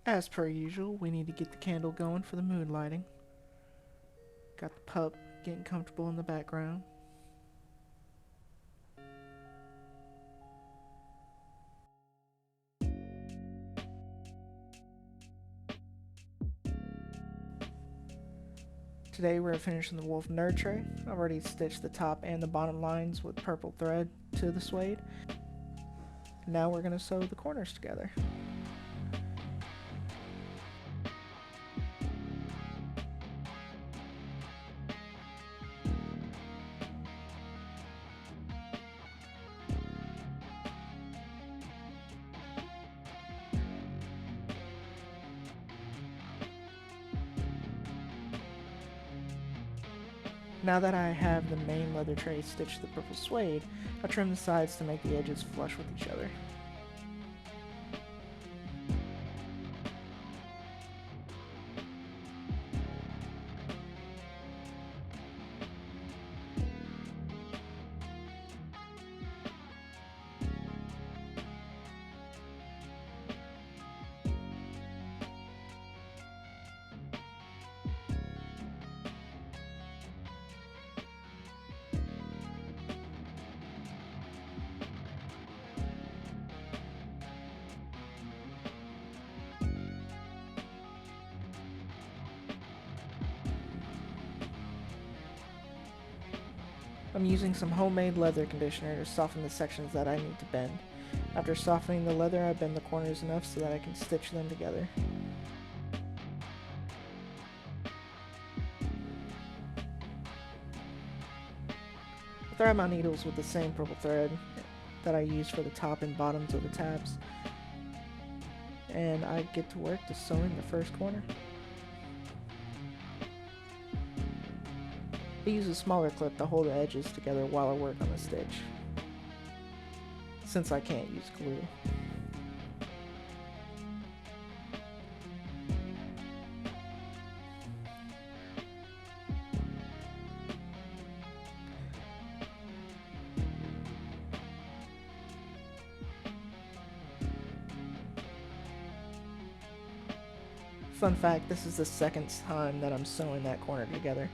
As per usual, we need to get the candle going for the mood lighting. Got the pup getting comfortable in the background. Today we're finishing the wolf nerd tray. I've already stitched the top and the bottom lines with purple thread to the suede. Now we're going to sew the corners together. Now that I have the main leather tray stitched to the purple suede, I'll trim the sides to make the edges flush with each other. I'm using some homemade leather conditioner to soften the sections that I need to bend. After softening the leather, I bend the corners enough so that I can stitch them together. I thread my needles with the same purple thread that I used for the top and bottoms of the tabs. And I get to work to sewing the first corner. I use a smaller clip to hold the edges together while I work on the stitch, since I can't use glue. Fun fact, this is the second time that I'm sewing that corner together.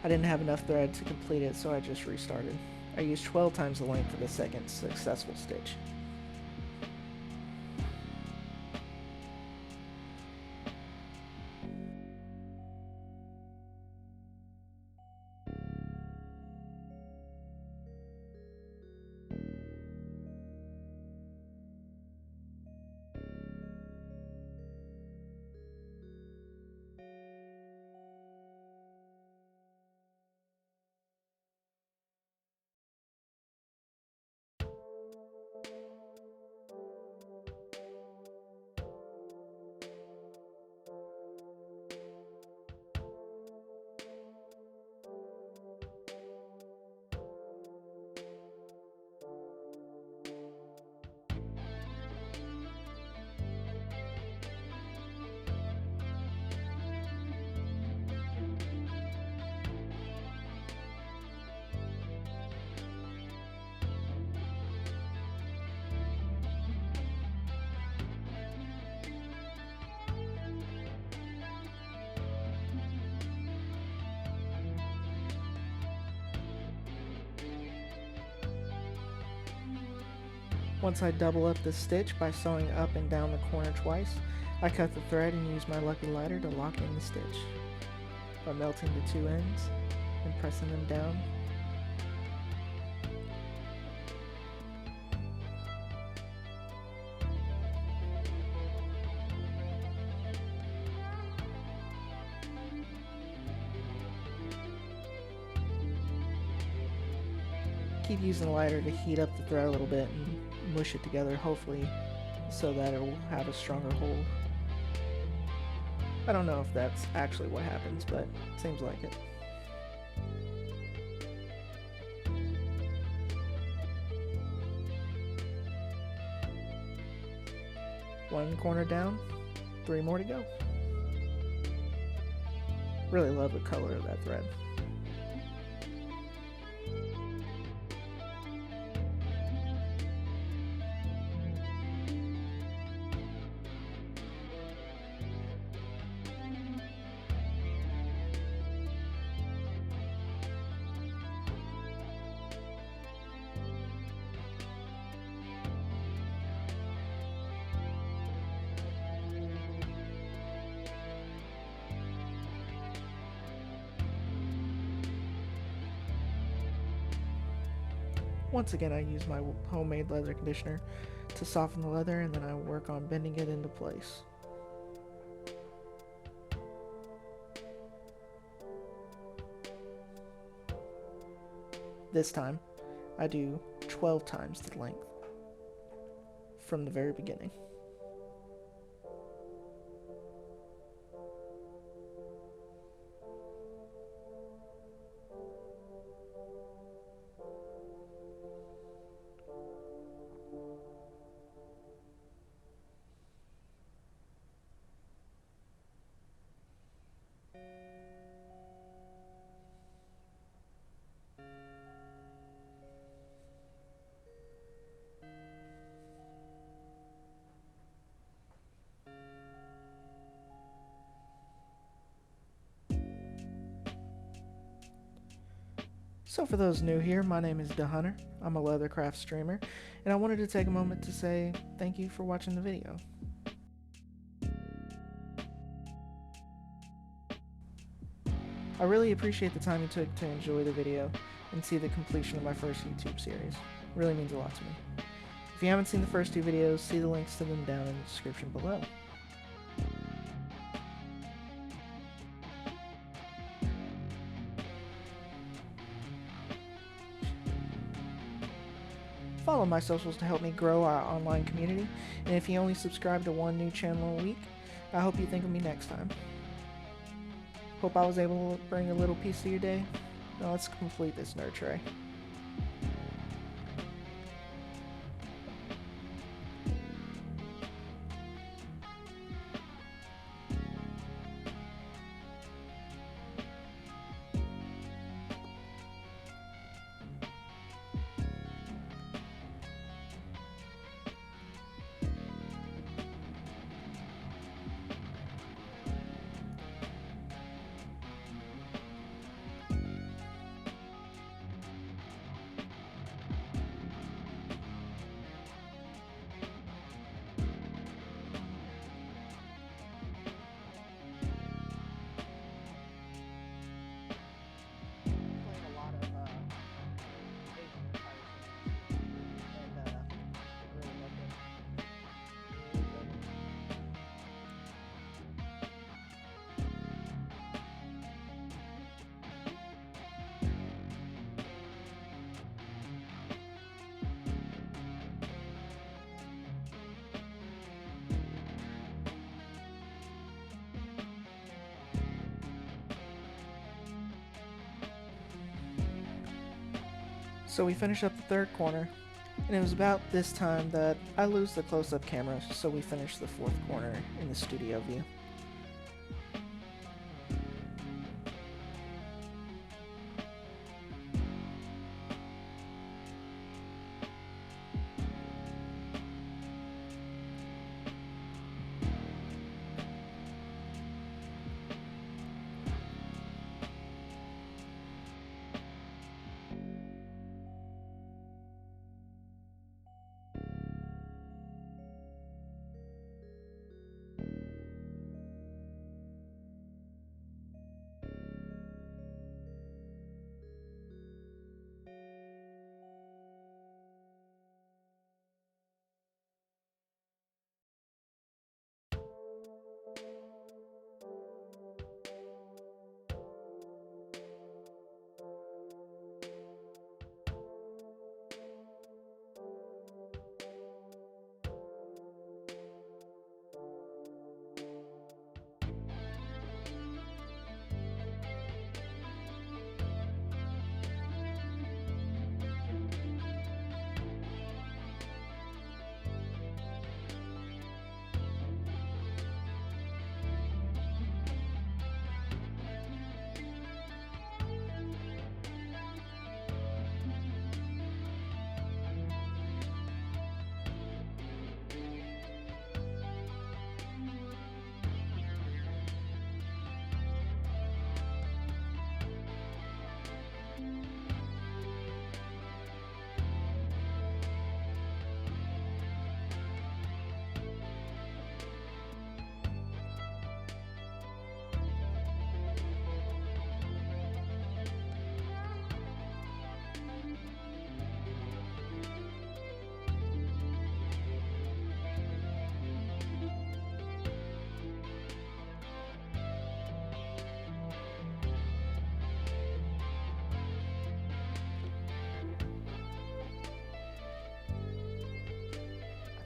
I didn't have enough thread to complete it, so I just restarted. I used 12 times the length for the second successful stitch. Once I double up the stitch by sewing up and down the corner twice, I cut the thread and use my lucky lighter to lock in the stitch. By melting the two ends and pressing them down, keep using the lighter to heat up the thread a little bit and mush it together, hopefully so that it will have a stronger hold. I don't know if that's actually what happens, but it seems like it. One corner down, 3 more to go. Really love the color of that thread. Once again, I use my homemade leather conditioner to soften the leather, and then I work on bending it into place. This time, I do 12 times the length from the very beginning. So for those new here, my name is Da Hunter. I'm a leathercraft streamer, and I wanted to take a moment to say thank you for watching the video. I really appreciate the time you took to enjoy the video and see the completion of my first YouTube series. It really means a lot to me. If you haven't seen the first two videos, see the links to them down in the description below. Follow my socials to help me grow our online community, and if you only subscribe to one new channel a week, I hope you think of me next time. Hope I was able to bring a little piece to your day. Now let's complete this nerd tray. So we finished up the third corner, and it was about this time that I lose the close-up camera, so we finished the fourth corner in the studio view.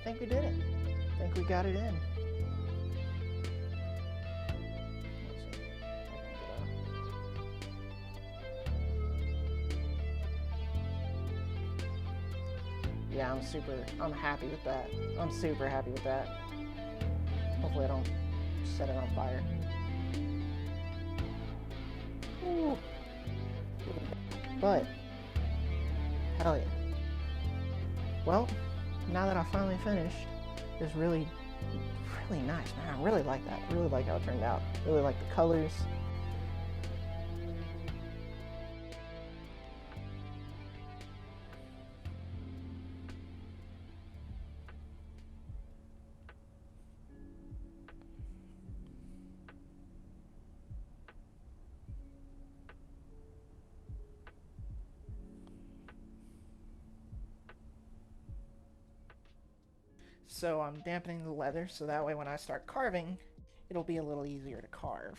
think we did it. I think we got it in. Let's see. Yeah, I'm happy with that. I'm super happy with that. Hopefully I don't set it on fire. Ooh. But, hell yeah. Well, now that I finally finished, it's really nice, man. I really like that. I really like how it turned out. Really like the colors. So I'm dampening the leather so that way when I start carving, it'll be a little easier to carve.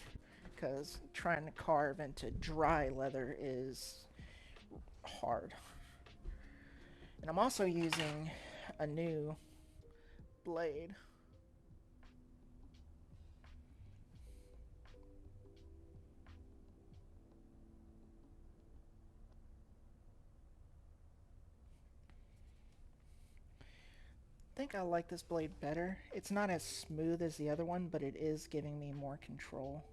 Because trying to carve into dry leather is hard. And I'm also using a new blade. I think I like this blade better. It's not as smooth as the other one, but it is giving me more control.